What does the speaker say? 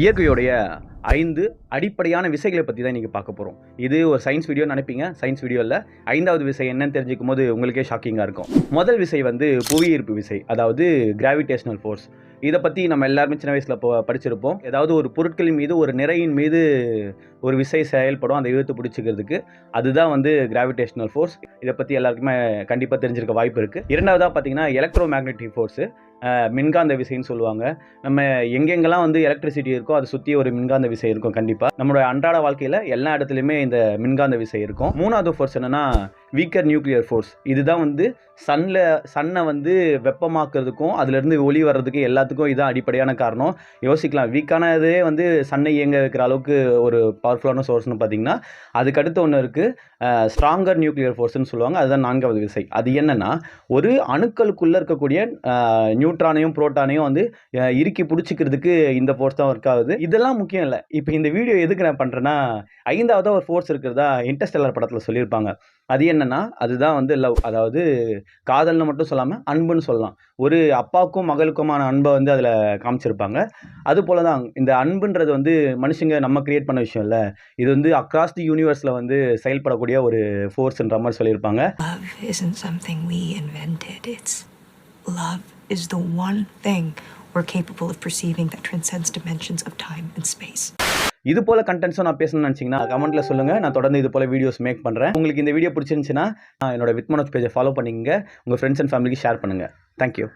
இயற்கையுடைய 5 அடிப்படையான விசைகளை பற்றி தான் இன்றைக்கி பார்க்க போகிறோம். இது ஒரு சயின்ஸ் வீடியோ நினைப்பீங்க. சயின்ஸ் வீடியோ இல்லை. 5வது விசை என்னன்னு தெரிஞ்சுக்கும் போது உங்களுக்கே ஷாக்கிங்காக இருக்கும். முதல் விசை வந்து புவியீர்ப்பு விசை, அதாவது கிராவிடேஷனல் ஃபோர்ஸ். இதை பற்றி நம்ம எல்லாருமே சின்ன வயசில் படிச்சிருப்போம். ஏதாவது ஒரு பொருட்களின் மீது, ஒரு நிறையின் மீது ஒரு விசை செயல்படும், அதை இழுத்து பிடிச்சிக்கிறதுக்கு. அதுதான் வந்து கிராவிடேஷனல் ஃபோர்ஸ். இதை பற்றி எல்லாருக்குமே கண்டிப்பாக தெரிஞ்சிருக்க வாய்ப்பு இருக்குது. இரண்டாவதாக பார்த்தீங்கன்னா எலக்ட்ரோ மேக்னெட்டிக் ஃபோர்ஸு, மின்காந்த விசைன்னு சொல்லுவாங்க. நம்ம எங்கெங்கெல்லாம் வந்து எலக்ட்ரிசிட்டி இருக்கோ அதை சுற்றி ஒரு மின்காந்த விசை இருக்கும். கண்டிப்பாக நம்மளோட அன்றாட வாழ்க்கையில் எல்லா இடத்துலையுமே இந்த மின்காந்த விசை இருக்கும். மூணாவது ஃபோர்ஸ் என்னென்னா வீக்கர் நியூக்ளியர் ஃபோர்ஸ். இதுதான் வந்து சன்னை வந்து வெப்பமாக்குறதுக்கும் அதுலேருந்து ஒளி வர்றதுக்கு எல்லாத்துக்கும் இதுதான் அடிப்படையான காரணம். யோசிக்கலாம், வீக்கானதே வந்து சன்னை இயங்க வைக்கிற அளவுக்கு ஒரு பவர்ஃபுல்லான சோர்ஸ்னு பார்த்தீங்கன்னா அதுக்கடுத்து ஒன்று இருக்குது, ஸ்ட்ராங்கர் நியூக்ளியர் ஃபோர்ஸ்னு சொல்லுவாங்க. அதுதான் 4வது விசை. அது என்னென்னா ஒரு அணுக்களுக்குள்ளே இருக்கக்கூடிய நியூட்ரானையும் புரோட்டானையும் வந்து இறுக்கி பிடிச்சிக்கிறதுக்கு இந்த ஃபோர்ஸ் தான் ஒர்க் ஆகுது. இதெல்லாம் முக்கியம் இல்லை. இப்போ இந்த வீடியோ எதுக்கு நான் பண்ணுறேன்னா, 5வது ஒரு ஃபோர்ஸ் இருக்கிறதா இன்டர்ஸ்டெல்லர் படத்தில் சொல்லியிருப்பாங்க. அது என்னன்னா அதுதான் வந்து லவ். அதாவது காதல்னு மட்டும் சொல்லாமல் அன்புன்னு சொல்லலாம். ஒரு அப்பாவுக்கும் மகளுக்குமான அன்பை வந்து அதில் காமிச்சிருப்பாங்க. அது போல தான் இந்த அன்புன்றது வந்து மனுஷங்க நம்ம கிரியேட் பண்ண விஷயம் இல்லை. இது வந்து அக்ராஸ் தி யூனிவர்ஸில் வந்து செயல்படக்கூடிய ஒரு ஃபோர்ஸ்ன்ற மாதிரி சொல்லியிருப்பாங்க. Love isn't something we invented. Love is the one thing we're capable of perceiving that transcends dimensions of time and space. இது போல கண்டென்ட்ஸும் நான் பேசணும்னு நினச்சிங்கன்னா கமெண்ட்ல சொல்லுங்கள். நான் தொடர்ந்து இது போல வீடியோஸ் மேக் பண்ணுறேன். உங்களுக்கு இந்த வீடியோ பிடிச்சிருந்துச்சுன்னா என்னோட வித் மனோஜ் பேஜை ஃபாலோ பண்ணிக்கங்க. உங்கள் ஃப்ரெண்ட்ஸ் அண்ட் ஃபேமிலிக்கு ஷேர் பண்ணுங்கள். தேங்க்யூ.